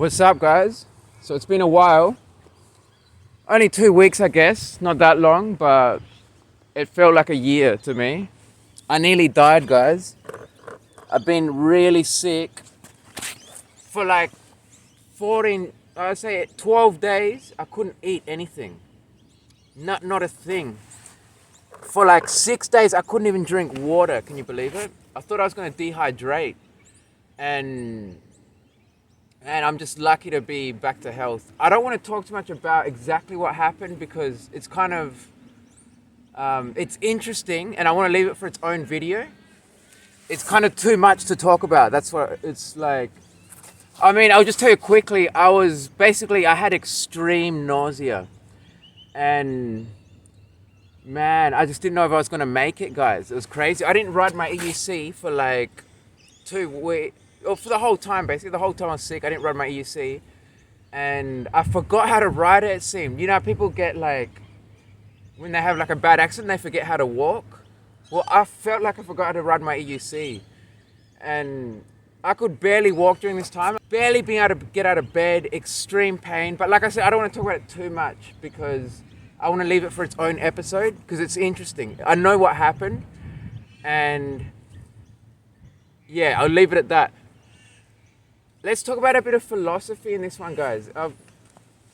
What's up, guys? So it's been a while. Only 2 weeks, I guess. Not that long, but it felt like a year to me. I nearly died, guys. I've been really sick for like 12 days. I couldn't eat anything. Not a thing. For like 6 days, I couldn't even drink water. Can you believe it? I thought I was going to dehydrate. And I'm just lucky to be back to health. I don't want to talk too much about exactly what happened because it's kind of, it's interesting and I want to leave it for its own video. It's kind of too much to talk about. That's what it's like. I mean, I'll just tell you quickly. I had extreme nausea. And man, I just didn't know if I was going to make it, guys. It was crazy. I didn't ride my EUC for like 2 weeks. Or for the whole time, basically. The whole time I was sick, I didn't ride my EUC. And I forgot how to ride it, it seemed. You know, people get like, when they have like a bad accident, they forget how to walk. Well, I felt like I forgot how to ride my EUC. And I could barely walk during this time. Barely being able to get out of bed, extreme pain. But like I said, I don't want to talk about it too much because I want to leave it for its own episode because it's interesting. I know what happened. And yeah, I'll leave it at that. Let's talk about a bit of philosophy in this one, guys. I've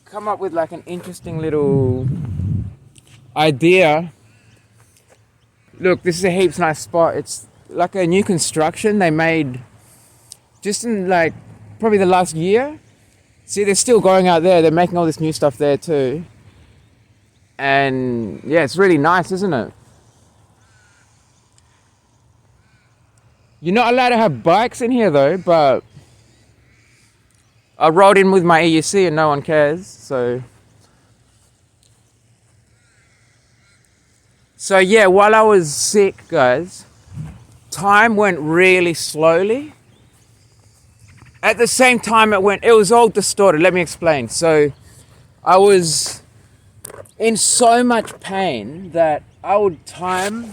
come up with like an interesting little idea. Look, this is a heaps nice spot. It's like a new construction they made just in like probably the last year. See, they're still going out there. They're making all this new stuff there too. And yeah, it's really nice, isn't it? You're not allowed to have bikes in here though, but I rolled in with my EUC and no one cares, so yeah, while I was sick, guys, time went really slowly. At the same time it was all distorted. Let me explain. So I was in so much pain that I would time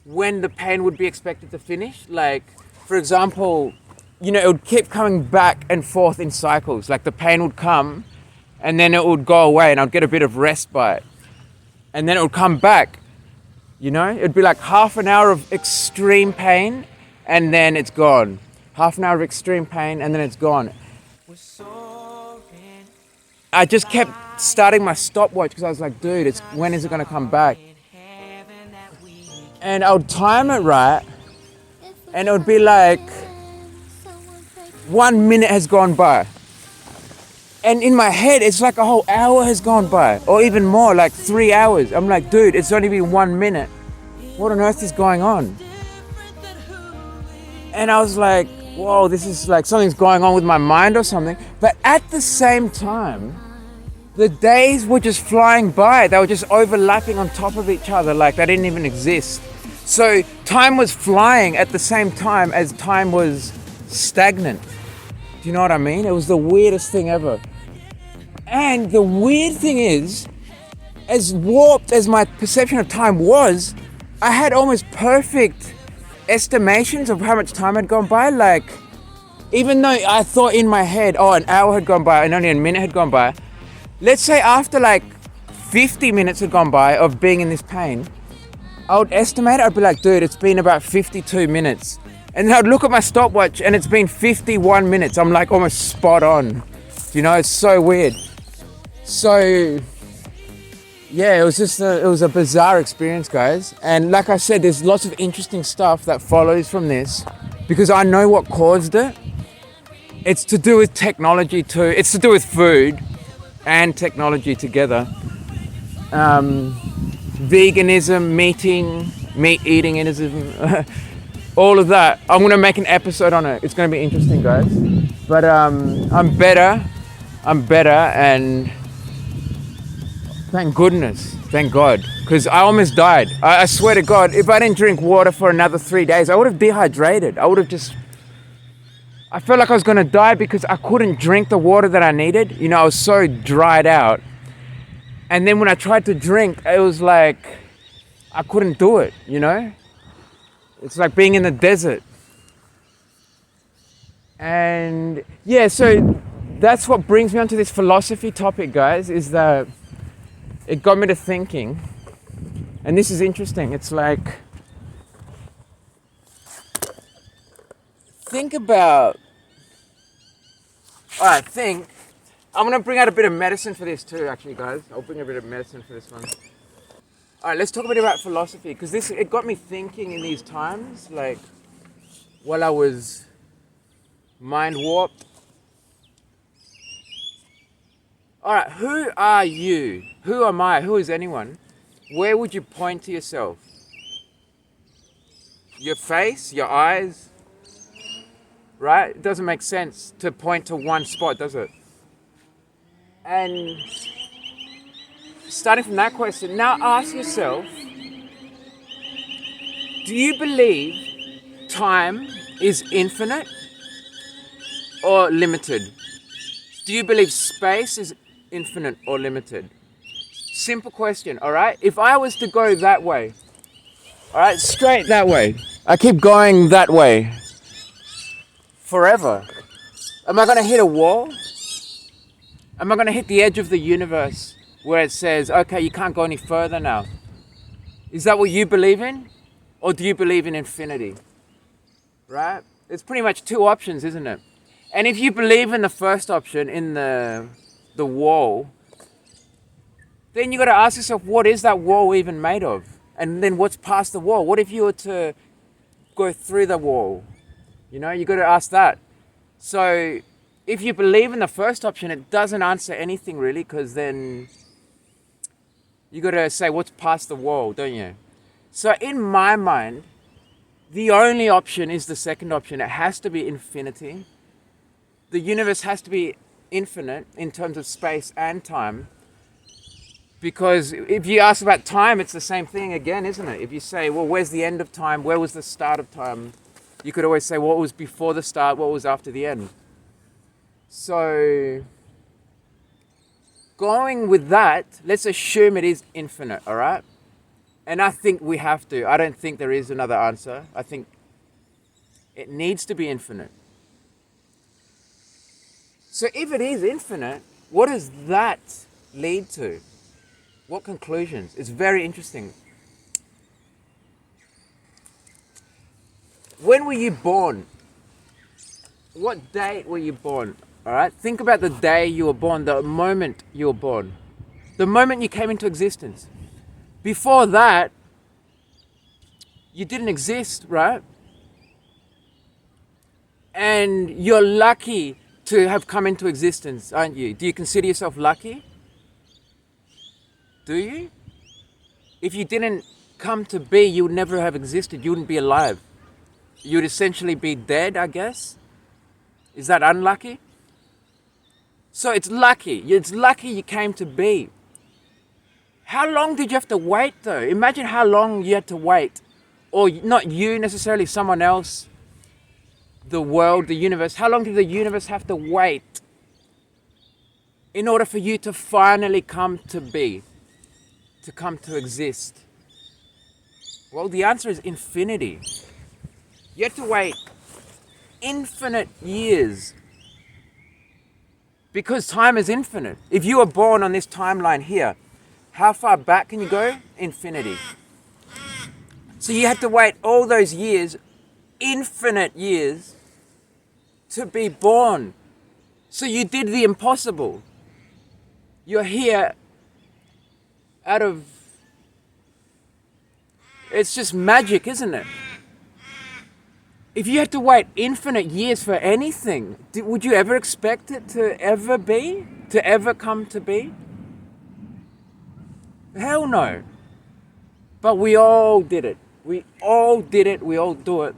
when the pain would be expected to finish. Like, for example, you know, it would keep coming back and forth in cycles. Like the pain would come and then it would go away and I'd get a bit of respite. And then it would come back, you know? It'd be like half an hour of extreme pain and then it's gone. Half an hour of extreme pain and then it's gone. I just kept starting my stopwatch because I was like, dude, when is it gonna come back? And I would time it right and it would be like, 1 minute has gone by. And in my head, it's like a whole hour has gone by, or even more, like 3 hours. I'm like, dude, it's only been 1 minute. What on earth is going on? And I was like, whoa, this is like something's going on with my mind or something. But at the same time, the days were just flying by. They were just overlapping on top of each other like they didn't even exist. So time was flying at the same time as time was stagnant. Do you know what I mean? It was the weirdest thing ever. And the weird thing is, as warped as my perception of time was, I had almost perfect estimations of how much time had gone by. Like, even though I thought in my head, oh, an hour had gone by and only a minute had gone by, let's say after like 50 minutes had gone by of being in this pain, I would estimate it, I'd be like, dude, it's been about 52 minutes. And then I'd look at my stopwatch and it's been 51 minutes. I'm like almost spot on. You know, it's so weird. So yeah, it was a bizarre experience, guys. And like I said, there's lots of interesting stuff that follows from this because I know what caused it. It's to do with technology too. It's to do with food and technology together. Veganism, meat eatingism, all of that. I'm gonna make an episode on it. It's gonna be interesting, guys. But I'm better, and thank goodness, thank God, because I almost died. I swear to God, if I didn't drink water for another 3 days, I would have dehydrated. I felt like I was gonna die because I couldn't drink the water that I needed. You know, I was so dried out. And then when I tried to drink, it was like, I couldn't do it, you know? It's like being in the desert. And yeah, so that's what brings me onto this philosophy topic, guys, is that it got me to thinking. And this is interesting. It's like, think about, all right, think. I'm going to bring out a bit of medicine for this too, actually, guys. I'll bring a bit of medicine for this one. All right, let's talk a bit about philosophy, because it got me thinking in these times, like, while I was mind warped. All right, who are you? Who am I? Who is anyone? Where would you point to yourself? Your face, your eyes, right? It doesn't make sense to point to one spot, does it? And starting from that question, now ask yourself, do you believe time is infinite or limited? Do you believe space is infinite or limited? Simple question, all right? If I was to go that way, all right, straight that way, I keep going that way forever, am I going to hit a wall? Am I going to hit the edge of the universe where it says, okay, you can't go any further now? Is that what you believe in? Or do you believe in infinity? Right? It's pretty much two options, isn't it? And if you believe in the first option, in the wall, then you got to ask yourself, what is that wall even made of? And then what's past the wall? What if you were to go through the wall? You know, you got to ask that. So if you believe in the first option, it doesn't answer anything really, because then you got to say what's past the wall, don't you? So in my mind, the only option is the second option. It has to be infinity. The universe has to be infinite in terms of space and time. Because if you ask about time, it's the same thing again, isn't it? If you say, well, where's the end of time? Where was the start of time? You could always say, what was before the start? What was after the end? So, going with that, let's assume it is infinite, all right? And I think we have to. I don't think there is another answer. I think it needs to be infinite. So if it is infinite, what does that lead to? What conclusions? It's very interesting. When were you born? What date were you born? All right, think about the day you were born, the moment you were born, the moment you came into existence. Before that, you didn't exist, right? And you're lucky to have come into existence, aren't you? Do you consider yourself lucky? Do you? If you didn't come to be, you would never have existed. You wouldn't be alive. You would essentially be dead, I guess. Is that unlucky? So it's lucky. It's lucky you came to be. How long did you have to wait though? Imagine how long you had to wait. Or not you necessarily, someone else, the world, the universe. How long did the universe have to wait in order for you to finally come to be, to come to exist? Well, the answer is infinity. You had to wait infinite years. Because time is infinite. If you were born on this timeline here, how far back can you go? Infinity. So you had to wait all those years, infinite years, to be born. So you did the impossible. You're here out of... It's just magic, isn't it? If you had to wait infinite years for anything, would you ever expect it to ever be? To ever come to be? Hell no. But we all did it. We all did it. We all do it.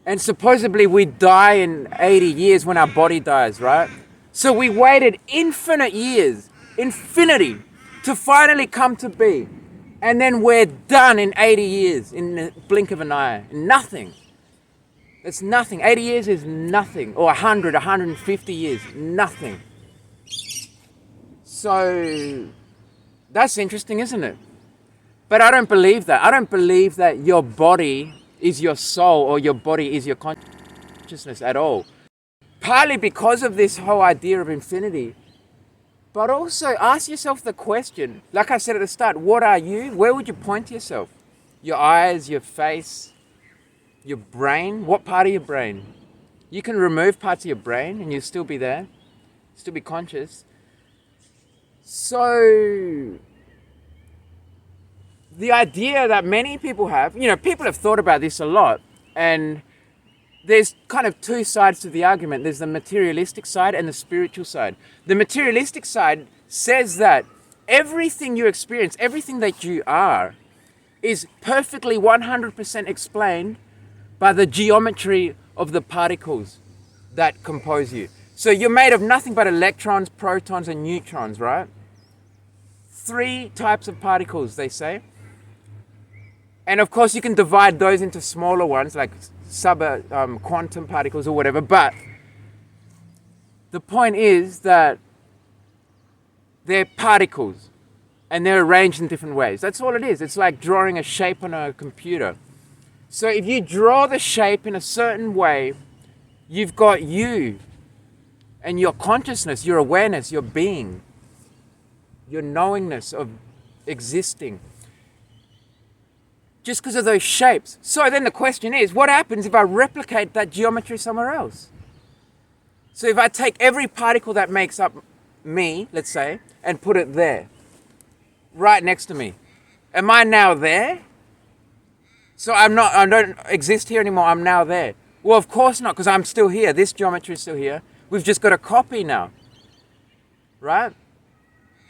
And supposedly we die in 80 years when our body dies, right? So we waited infinite years, infinity, to finally come to be. And then we're done in 80 years, in the blink of an eye. Nothing. It's nothing. 80 years is nothing. Or 100, 150 years, nothing. So that's interesting, isn't it? But I don't believe that. I don't believe that your body is your soul or your body is your consciousness at all. partly because of this whole idea of infinity. But also ask yourself the question, like I said at the start, what are you? Where would you point to yourself? Your eyes, your face, your brain? What part of your brain? You can remove parts of your brain and you'll still be there, still be conscious. So the idea that many people have, people have thought about this a lot, and there's kind of two sides to the argument. There's the materialistic side and the spiritual side. The materialistic side says that everything you experience, everything that you are, is perfectly 100% explained by the geometry of the particles that compose you. So you're made of nothing but electrons, protons, and neutrons, right? 3 types of particles, they say. And of course, you can divide those into smaller ones, like quantum particles or whatever. But the point is that they're particles, and they're arranged in different ways. That's all it is. It's like drawing a shape on a computer. So if you draw the shape in a certain way, you've got you and your consciousness, your awareness, your being, your knowingness of existing, just because of those shapes. So then the question is, what happens if I replicate that geometry somewhere else? So if I take every particle that makes up me, let's say, and put it there, right next to me, am I now there? So I don't exist here anymore, I'm now there. Well, of course not, because I'm still here. This geometry is still here. We've just got a copy now, right?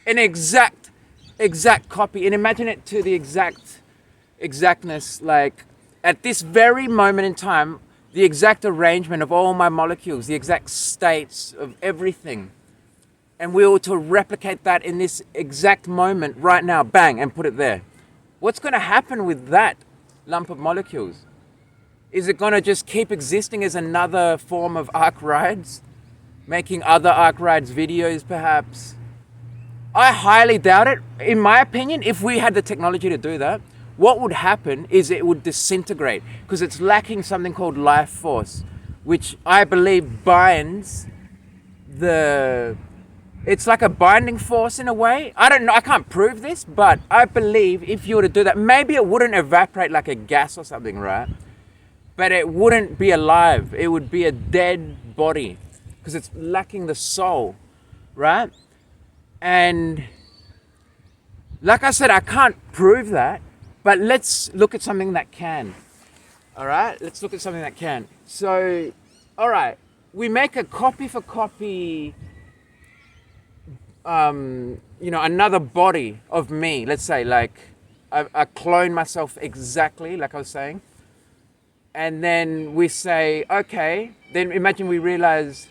An exact copy. And imagine it to the exactness, like at this very moment in time, the exact arrangement of all my molecules, the exact states of everything. And we were to replicate that in this exact moment right now, bang, and put it there. What's going to happen with that lump of molecules? Is it going to just keep existing as another form of arc rides? Making other arc rides videos, perhaps? I highly doubt it. In my opinion, if we had the technology to do that, what would happen is it would disintegrate, because it's lacking something called life force, which I believe binds it's like a binding force in a way. I don't know, I can't prove this, but I believe if you were to do that, maybe it wouldn't evaporate like a gas or something, right? But it wouldn't be alive. It would be a dead body, because it's lacking the soul, right? And like I said, I can't prove that, but let's look at something that can. All right, let's look at something that can. So, all right, we make a copy for copy, another body of me. Let's say, like, I clone myself exactly, like I was saying. And then we say, okay, then imagine we realize,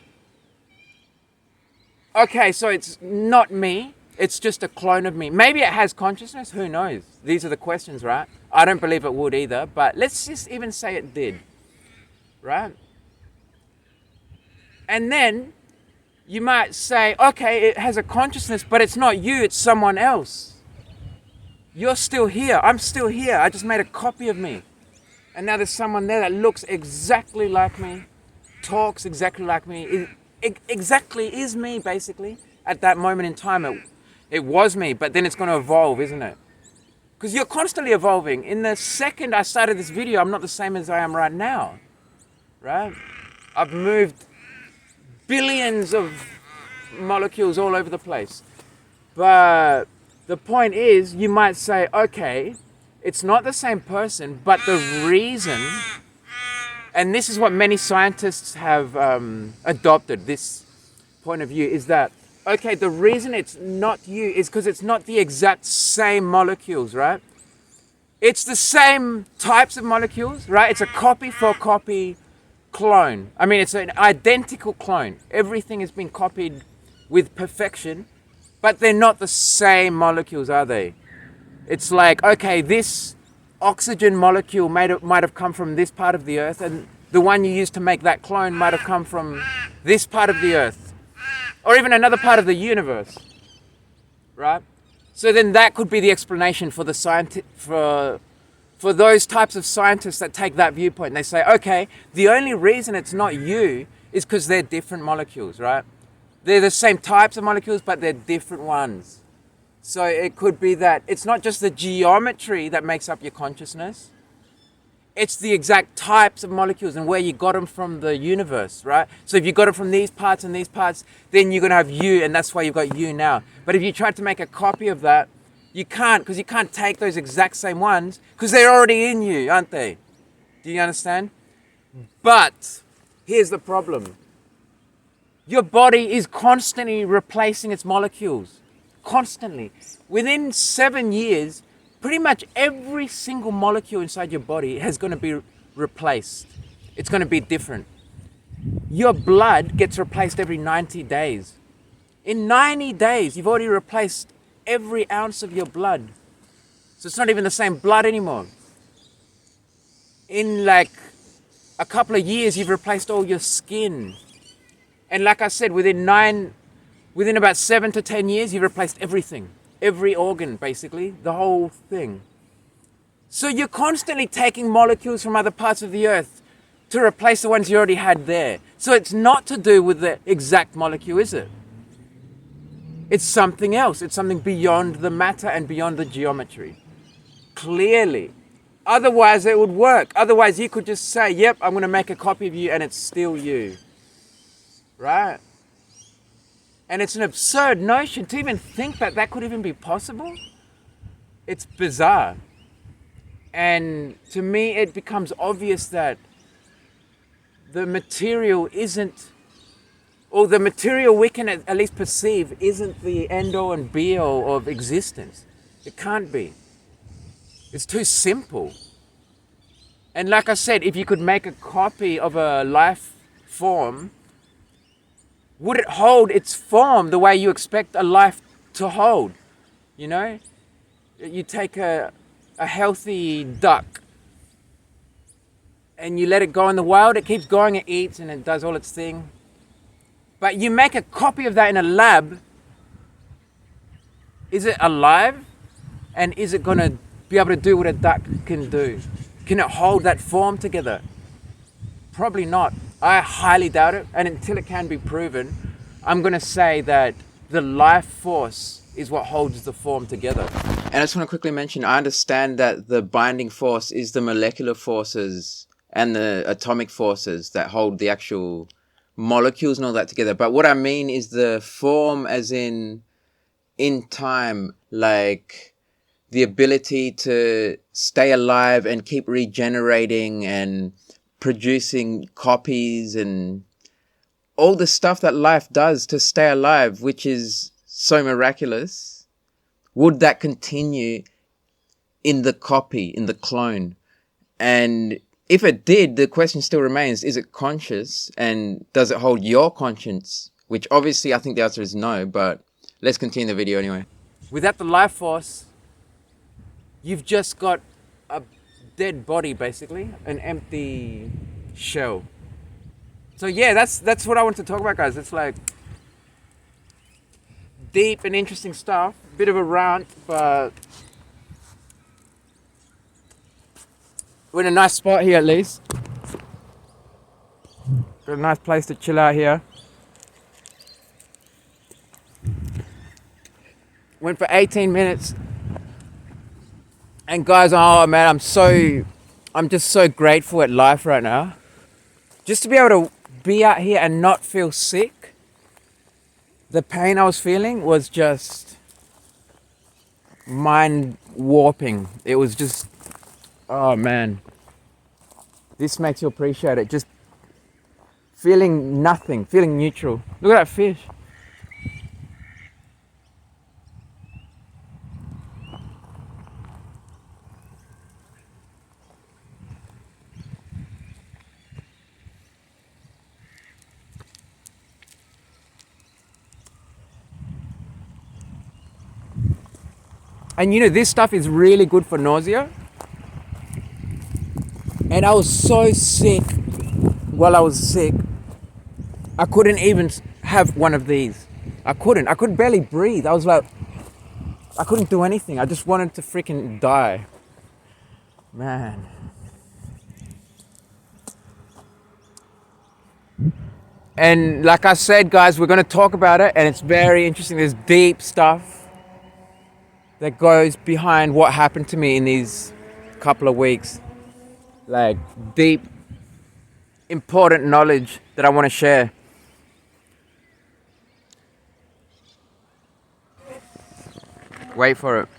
okay, so it's not me. It's just a clone of me. Maybe it has consciousness. Who knows? These are the questions, right? I don't believe it would either, but let's just even say it did, right? And then you might say, okay, it has a consciousness, but it's not you, it's someone else. You're still here. I'm still here. I just made a copy of me. And now there's someone there that looks exactly like me, talks exactly like me, exactly is me, basically. At that moment in time, it was me, but then it's going to evolve, isn't it? Because you're constantly evolving. In the second I started this video, I'm not the same as I am right now, right? I've moved billions of molecules all over the place. But the point is, you might say, okay, it's not the same person, but the reason, and this is what many scientists have adopted, this point of view, is that, okay, the reason it's not you is because it's not the exact same molecules, right? It's the same types of molecules, right? It's a copy for copy clone. I mean, it's an identical clone. Everything has been copied with perfection, but they're not the same molecules, are they? It's like, okay, this oxygen molecule might have come from this part of the earth, and the one you used to make that clone might have come from this part of the earth, or even another part of the universe, right? So then that could be the explanation for the for those types of scientists that take that viewpoint. They say, okay, the only reason it's not you is because they're different molecules, right? They're the same types of molecules, but they're different ones. So it could be that it's not just the geometry that makes up your consciousness. It's the exact types of molecules and where you got them from the universe, right? So if you got it from these parts and these parts, then you're going to have you, and that's why you've got you now. But if you tried to make a copy of that, you can't, because you can't take those exact same ones, because they're already in you, aren't they? Do you understand? But here's the problem. Your body is constantly replacing its molecules. Constantly. Within 7 years, pretty much every single molecule inside your body is going to be replaced. It's going to be different. Your blood gets replaced every 90 days. In 90 days, you've already replaced every ounce of your blood. So it's not even the same blood anymore. In like a couple of years, you've replaced all your skin. And like I said, within about 7 to 10 years, you've replaced everything. Every organ, basically, the whole thing. So you're constantly taking molecules from other parts of the earth to replace the ones you already had there. So it's not to do with the exact molecule, is it? It's something else. It's something beyond the matter and beyond the geometry. Clearly. Otherwise, it would work. Otherwise, you could just say, yep, I'm going to make a copy of you, and it's still you. Right? And it's an absurd notion to even think that that could even be possible. It's bizarre. And to me, it becomes obvious that the material isn't, or the material we can at least perceive isn't the end-all and be-all of existence. It can't be. It's too simple. And like I said, if you could make a copy of a life form, would it hold its form the way you expect a life to hold? You know? You take a healthy duck and you let it go in the wild, it keeps going, it eats and it does all its thing. But you make a copy of that in a lab, is it alive? And is it going to be able to do what a duck can do? Can it hold that form together? Probably not. I highly doubt it. And until it can be proven, I'm going to say that the life force is what holds the form together. And I just want to quickly mention, I understand that the binding force is the molecular forces and the atomic forces that hold the actual molecules and all that together. But what I mean is the form as in time, like the ability to stay alive and keep regenerating and producing copies and all the stuff that life does to stay alive, which is so miraculous. Would that continue in the copy, in the clone? And if it did, the question still remains, is it conscious and does it hold your conscience? Which obviously I think the answer is no, but let's continue the video anyway. Without the life force, you've just got a dead body, basically, an empty shell. So yeah, that's what I want to talk about, guys. It's like deep and interesting stuff. Bit of a rant, but we're in a nice spot here at least. Got a nice place to chill out here. Went for 18 minutes. And guys, oh man, I'm just so grateful at life right now. Just to be able to be out here and not feel sick. The pain I was feeling was just mind warping. It was just, oh man. This makes you appreciate it. Just feeling nothing, feeling neutral. Look at that fish. And you know, this stuff is really good for nausea. And I was so sick while I was sick. I couldn't even have one of these. I could barely breathe. I was like, I couldn't do anything. I just wanted to freaking die. Man. And like I said, guys, we're going to talk about it, and it's very interesting. There's deep stuff that goes behind what happened to me in these couple of weeks. Like deep, important knowledge that I want to share. Wait for it.